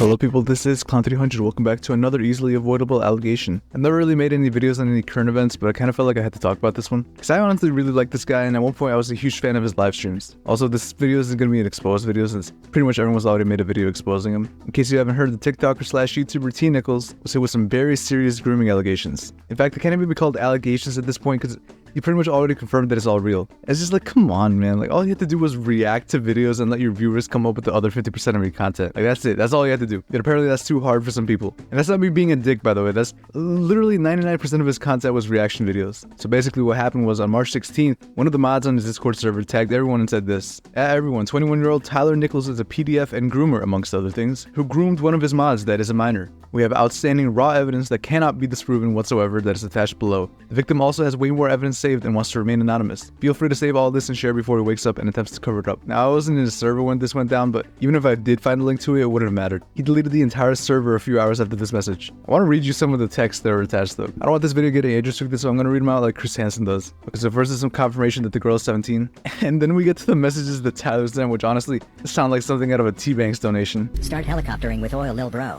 Hello people, this is Clown300. Welcome back to another easily avoidable allegation. I've never really made any videos on any current events, but I kind of felt like I had to talk about this one, because I honestly really like this guy, and at one point I was a huge fan of his live streams. Also, this video isn't going to be an exposed video, since pretty much everyone's already made a video exposing him. In case you haven't heard, the TikToker slash YouTuber TNickells was hit with some very serious grooming allegations. In fact, they can't even be called allegations at this point, because he pretty much already confirmed that it's all real. It's just like, come on, man. Like, all you had to do was react to videos and let your viewers come up with the other 50% of your content. Like, that's it. That's all you had to do. But apparently that's too hard for some people. And that's not me being a dick, by the way. That's literally 99% of his content was reaction videos. So basically what happened was on March 16th, one of the mods on his Discord server tagged everyone and said this: everyone, 21-year-old Tyler Nichols is a PDF and groomer, amongst other things, who groomed one of his mods that is a minor. We have outstanding raw evidence that cannot be disproven whatsoever that is attached below. The victim also has way more evidence saved and wants to remain anonymous. Feel free to save all this and share before he wakes up and attempts to cover it up. Now, I wasn't in his server when this went down, but even if I did find a link to it, it wouldn't have mattered. He deleted the entire server a few hours after this message. I want to read you some of the texts that are attached though. I don't want this video getting age restricted, so I'm going to read them out like Chris Hansen does. Okay, so first is some confirmation that the girl is 17, and then we get to the messages that Tyler sent, which honestly sound like something out of a T-Banks donation. Start helicoptering with oil, lil bro.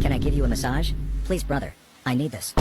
Can I give you a massage? Please, brother. I need this.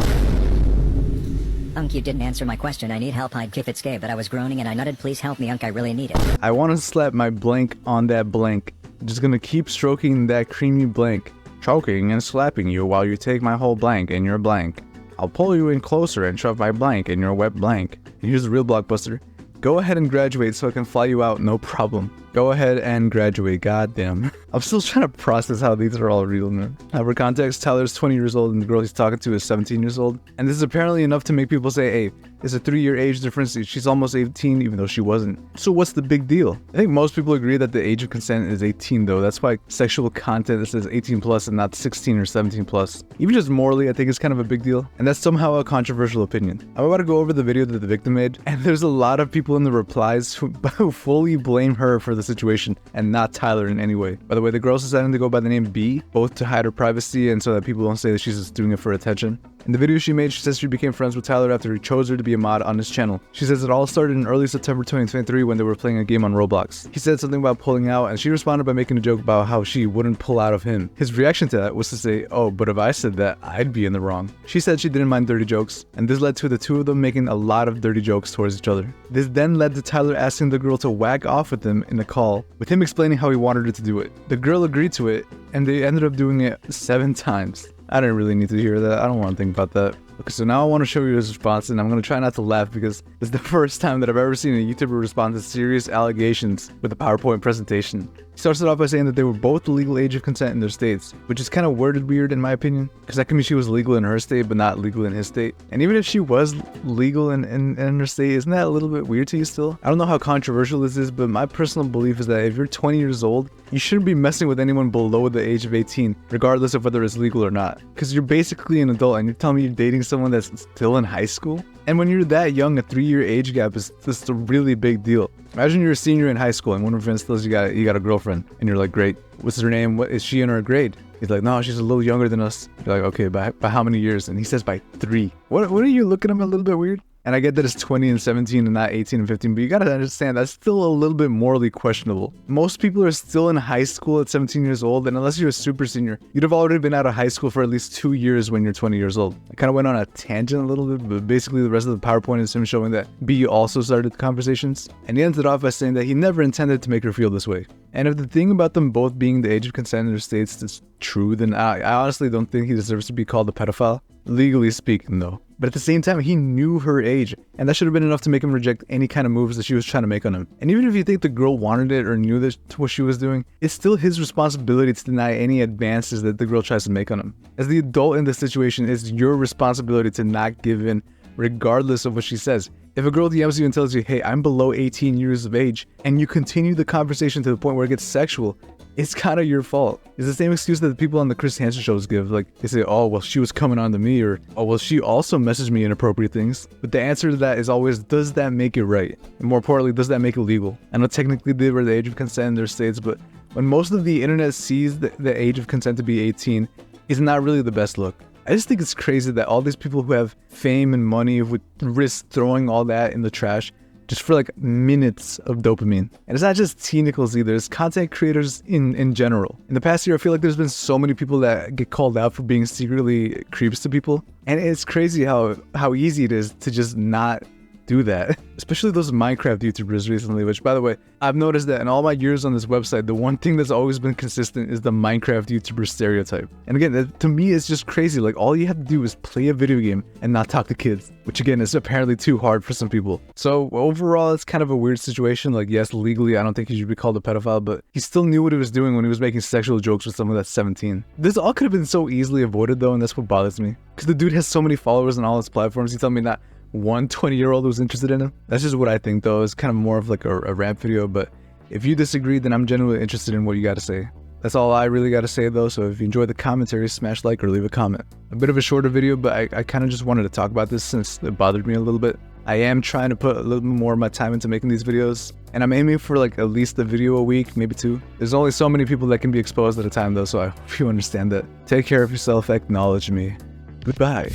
Unk, you didn't answer my question. I need help. I'd kick it scared, but I was groaning and I nutted. Please help me, Unk. I really need it. I want to slap my blank on that blank. Just gonna keep stroking that creamy blank. Choking and slapping you while you take my whole blank in your blank. I'll pull you in closer and shove my blank in your wet blank. Here's the real blockbuster. Go ahead and graduate so I can fly you out, no problem. Go ahead and graduate, goddamn. I'm still trying to process how these are all real, man. For context, Tyler's 20 years old and the girl he's talking to is 17 years old. And this is apparently enough to make people say, hey, it's a 3-year age difference. She's almost 18, even though she wasn't. So what's the big deal? I think most people agree that the age of consent is 18 though. That's why sexual content that says 18 plus and not 16 or 17 plus. Even just morally, I think it's kind of a big deal. And that's somehow a controversial opinion. I'm about to go over the video that the victim made, and there's a lot of people in the replies who fully blame her for the situation and not Tyler in any way. By the way, the girl's deciding to go by the name B, both to hide her privacy and so that people don't say that she's just doing it for attention. In the video she made, she says she became friends with Tyler after he chose her to be a mod on his channel. She says it all started in early September 2023 when they were playing a game on Roblox. He said something about pulling out, and she responded by making a joke about how she wouldn't pull out of him. His reaction to that was to say, oh, but if I said that, I'd be in the wrong. She said she didn't mind dirty jokes, and this led to the two of them making a lot of dirty jokes towards each other. This then led to Tyler asking the girl to whack off with him in a call, with him explaining how he wanted her to do it. The girl agreed to it, and they ended up doing it 7 times. I didn't really need to hear that. I don't want to think about that. Okay, so now I want to show you his response, and I'm going to try not to laugh because it's the first time that I've ever seen a YouTuber respond to serious allegations with a PowerPoint presentation. He starts it off by saying that they were both the legal age of consent in their states, which is kind of worded weird in my opinion, because that can mean she was legal in her state but not legal in his state. And even if she was legal in her state, isn't that a little bit weird to you still? I don't know how controversial this is, but my personal belief is that if you're 20 years old, you shouldn't be messing with anyone below the age of 18, regardless of whether it's legal or not. Because you're basically an adult and you're telling me you're dating someone that's still in high school? And when you're that young, a 3-year age gap is just a really big deal. Imagine you're a senior in high school and one of your friends tells you got a girlfriend, and you're like, great, what's her name? What is she in her grade? He's like, no, she's a little younger than us. You're like, okay, by how many years? And he says by 3. What are you looking at him a little bit weird? And I get that it's 20 and 17 and not 18 and 15, but you gotta understand that's still a little bit morally questionable. Most people are still in high school at 17 years old, and unless you're a super senior, you'd have already been out of high school for at least 2 years when you're 20 years old. I kind of went on a tangent a little bit, but basically the rest of the PowerPoint is him showing that B also started the conversations, and he ended off by saying that he never intended to make her feel this way. And if the thing about them both being the age of consent in their states is true, then I honestly don't think he deserves to be called a pedophile. Legally speaking, though. But at the same time, he knew her age, and that should have been enough to make him reject any kind of moves that she was trying to make on him. And even if you think the girl wanted it or knew that what she was doing, it's still his responsibility to deny any advances that the girl tries to make on him. As the adult in this situation, it's your responsibility to not give in, regardless of what she says. If a girl DMs you and tells you, hey, I'm below 18 years of age, and you continue the conversation to the point where it gets sexual, it's kind of your fault. It's the same excuse that the people on the Chris Hansen shows give. Like, they say, oh, well, she was coming on to me, or, oh, well, she also messaged me inappropriate things. But the answer to that is always, does that make it right? And more importantly, does that make it legal? I know technically they were the age of consent in their states, but when most of the internet sees the age of consent to be 18, it's not really the best look. I just think it's crazy that all these people who have fame and money would risk throwing all that in the trash just for like minutes of dopamine. And it's not just TNickells either, it's content creators in general. In the past year, I feel like there's been so many people that get called out for being secretly creeps to people. And it's crazy how easy it is to just not do that, especially those Minecraft YouTubers recently, which, by the way, I've noticed that in all my years on this website, the one thing that's always been consistent is the Minecraft YouTuber stereotype. And again, that, to me, it's just crazy. Like, all you have to do is play a video game and not talk to kids, which again is apparently too hard for some people. So overall, it's kind of a weird situation. Like, yes, legally, I don't think he should be called a pedophile, but he still knew what he was doing when he was making sexual jokes with someone that's 17. This all could have been so easily avoided, though, and that's what bothers me. Because the dude has so many followers on all his platforms. You tell me not one 20-year-old was interested in him? That's just what I think, though. It's kind of more of like a rant video, but if you disagree, then I'm genuinely interested in what you got to say. That's all I really got to say, though, so if you enjoyed the commentary, smash like or leave a comment. A bit of a shorter video, but I kind of just wanted to talk about this since it bothered me a little bit. I am trying to put a little bit more of my time into making these videos, and I'm aiming for like at least a video a week, maybe 2. There's only so many people that can be exposed at a time, though, so I hope you understand that. Take care of yourself, acknowledge me. Goodbye.